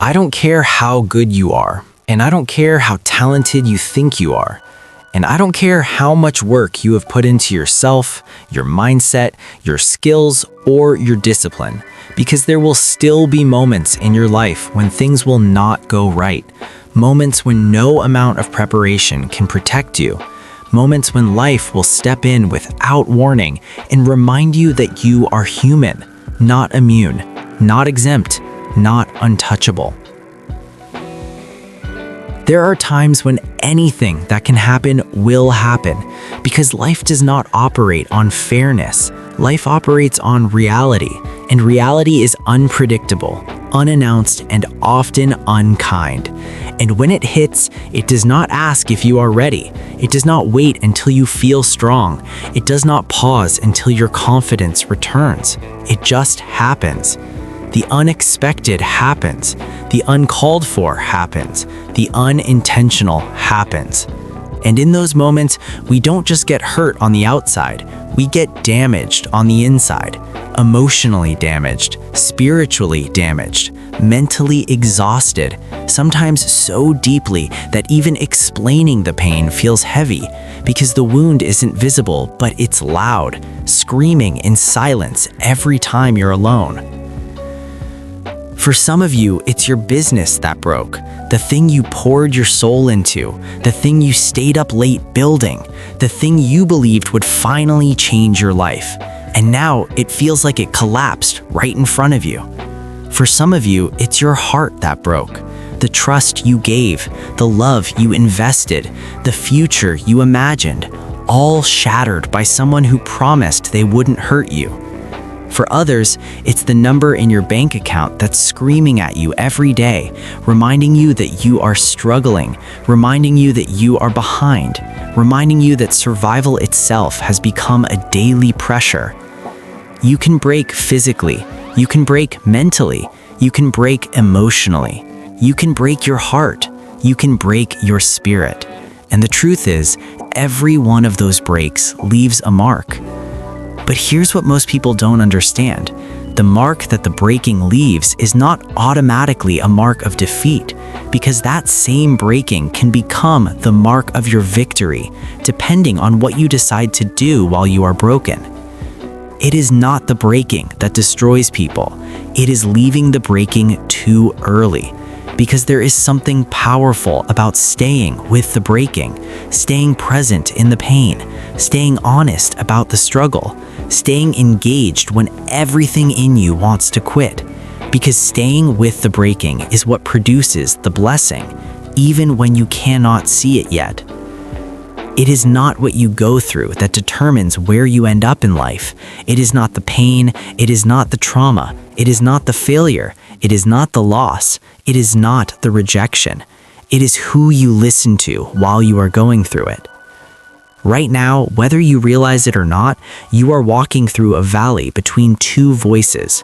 I don't care how good you are, and I don't care how talented you think you are, and I don't care how much work you have put into yourself, your mindset, your skills, or your discipline, because there will still be moments in your life when things will not go right, moments when no amount of preparation can protect you, moments when life will step in without warning and remind you that you are human, not immune, not exempt, not untouchable. There are times when anything that can happen will happen, because life does not operate on fairness. Life operates on reality, and reality is unpredictable, unannounced, and often unkind. And when it hits, it does not ask if you are ready. It does not wait until you feel strong. It does not pause until your confidence returns. It just happens. The unexpected happens. The uncalled for happens. The unintentional happens. And in those moments, we don't just get hurt on the outside, we get damaged on the inside. Emotionally damaged, spiritually damaged, mentally exhausted, sometimes so deeply that even explaining the pain feels heavy, because the wound isn't visible, but it's loud, screaming in silence every time you're alone. For some of you, it's your business that broke, the thing you poured your soul into, the thing you stayed up late building, the thing you believed would finally change your life. And now it feels like it collapsed right in front of you. For some of you, it's your heart that broke, the trust you gave, the love you invested, the future you imagined, all shattered by someone who promised they wouldn't hurt you. For others, it's the number in your bank account that's screaming at you every day, reminding you that you are struggling, reminding you that you are behind, reminding you that survival itself has become a daily pressure. You can break physically, you can break mentally, you can break emotionally, you can break your heart, you can break your spirit. And the truth is, every one of those breaks leaves a mark. But here's what most people don't understand. The mark that the breaking leaves is not automatically a mark of defeat, because that same breaking can become the mark of your victory, depending on what you decide to do while you are broken. It is not the breaking that destroys people. It is leaving the breaking too early, because there is something powerful about staying with the breaking, staying present in the pain, staying honest about the struggle, staying engaged when everything in you wants to quit, because staying with the breaking is what produces the blessing, even when you cannot see it yet. It is not what you go through that determines where you end up in life. It is not the pain, it is not the trauma, it is not the failure, it is not the loss, it is not the rejection. It is who you listen to while you are going through it. Right now, whether you realize it or not, you are walking through a valley between two voices.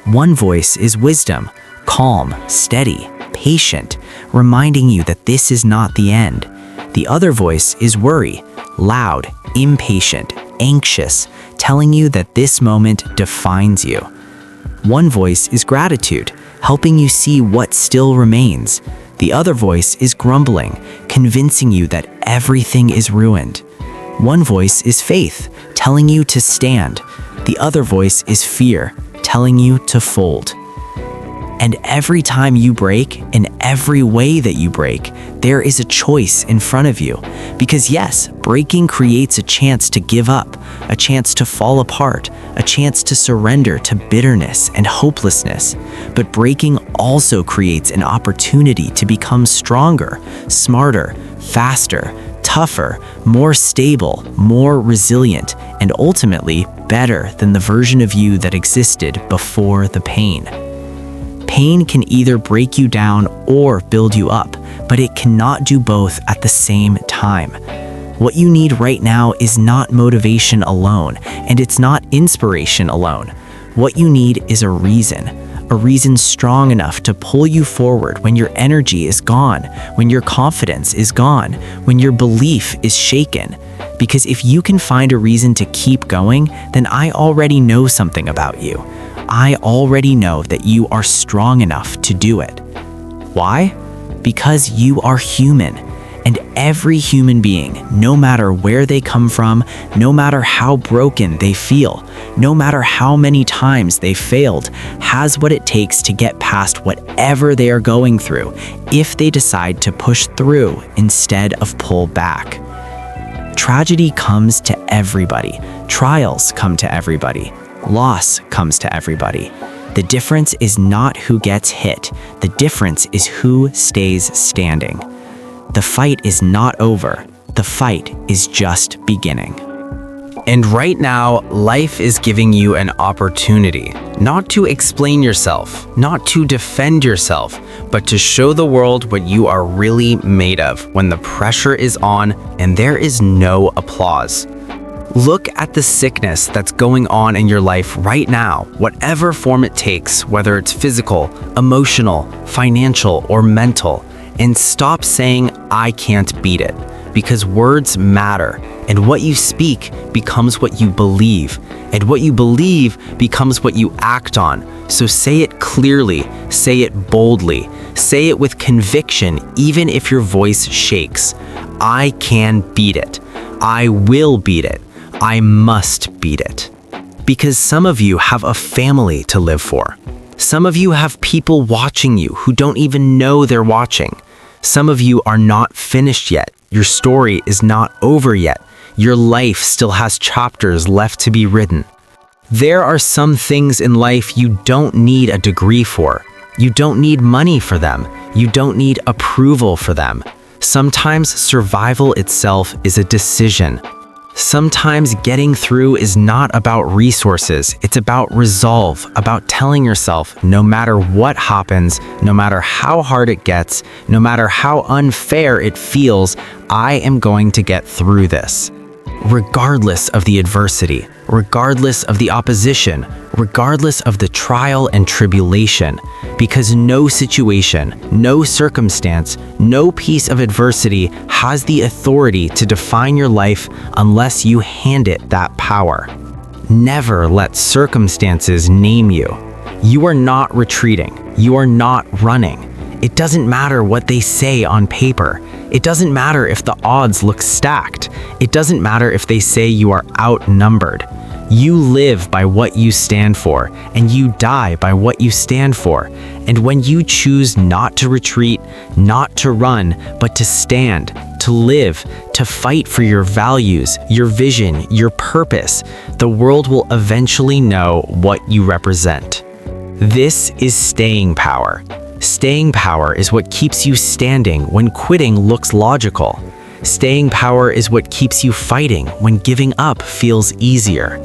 One voice is wisdom, calm, steady, patient, reminding you that this is not the end. The other voice is worry, loud, impatient, anxious, telling you that this moment defines you. One voice is gratitude, helping you see what still remains. The other voice is grumbling, convincing you that everything is ruined. One voice is faith, telling you to stand. The other voice is fear, telling you to fold. And every time you break, in every way that you break, there is a choice in front of you. Because yes, breaking creates a chance to give up, a chance to fall apart, a chance to surrender to bitterness and hopelessness. But breaking also creates an opportunity to become stronger, smarter, faster, tougher, more stable, more resilient, and ultimately better than the version of you that existed before the pain. Pain can either break you down or build you up, but it cannot do both at the same time. What you need right now is not motivation alone, and it's not inspiration alone. What you need is a reason strong enough to pull you forward when your energy is gone, when your confidence is gone, when your belief is shaken. Because if you can find a reason to keep going, then I already know something about you. I already know that you are strong enough to do it. Why? Because you are human. And every human being, no matter where they come from, no matter how broken they feel, no matter how many times they failed, has what it takes to get past whatever they are going through if they decide to push through instead of pull back. Tragedy comes to everybody. Trials come to everybody. Loss comes to everybody. The difference is not who gets hit. The difference is who stays standing. The fight is not over. The fight is just beginning. And right now, life is giving you an opportunity, not to explain yourself, not to defend yourself, but to show the world what you are really made of when the pressure is on and there is no applause. Look at the sickness that's going on in your life right now, whatever form it takes, whether it's physical, emotional, financial, or mental, and stop saying, "I can't beat it," because words matter, and what you speak becomes what you believe, and what you believe becomes what you act on. So say it clearly, say it boldly, say it with conviction, even if your voice shakes. I can beat it. I will beat it. I must beat it. Because some of you have a family to live for. Some of you have people watching you who don't even know they're watching. Some of you are not finished yet. Your story is not over yet. Your life still has chapters left to be written. There are some things in life you don't need a degree for. You don't need money for them. You don't need approval for them. Sometimes survival itself is a decision. Sometimes getting through is not about resources, it's about resolve, about telling yourself no matter what happens, no matter how hard it gets, no matter how unfair it feels, I am going to get through this. Regardless of the adversity, regardless of the opposition, regardless of the trial and tribulation, because no situation, no circumstance, no piece of adversity has the authority to define your life unless you hand it that power. Never let circumstances name you. You are not retreating. You are not running. It doesn't matter what they say on paper. It doesn't matter if the odds look stacked. It doesn't matter if they say you are outnumbered. You live by what you stand for, and you die by what you stand for. And when you choose not to retreat, not to run, but to stand, to live, to fight for your values, your vision, your purpose, the world will eventually know what you represent. This is staying power. Staying power is what keeps you standing when quitting looks logical. Staying power is what keeps you fighting when giving up feels easier.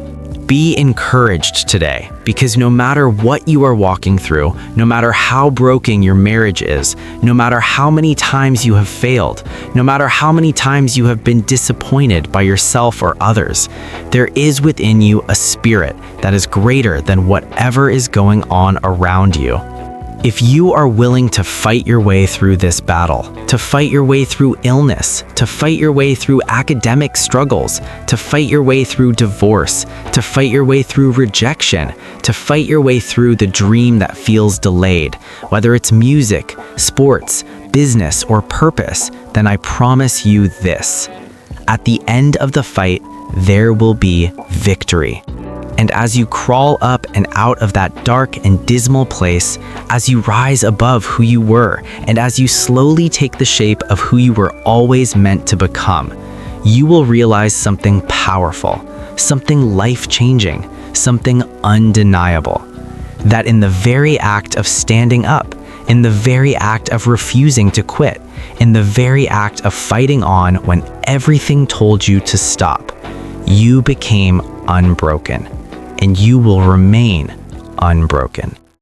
Be encouraged today, because no matter what you are walking through, no matter how broken your marriage is, no matter how many times you have failed, no matter how many times you have been disappointed by yourself or others, there is within you a spirit that is greater than whatever is going on around you. If you are willing to fight your way through this battle, to fight your way through illness, to fight your way through academic struggles, to fight your way through divorce, to fight your way through rejection, to fight your way through the dream that feels delayed, whether it's music, sports, business, or purpose, then I promise you this: at the end of the fight, there will be victory. And as you crawl up and out of that dark and dismal place, as you rise above who you were, and as you slowly take the shape of who you were always meant to become, you will realize something powerful, something life-changing, something undeniable. That in the very act of standing up, in the very act of refusing to quit, in the very act of fighting on when everything told you to stop, you became unbroken. And you will remain unbroken.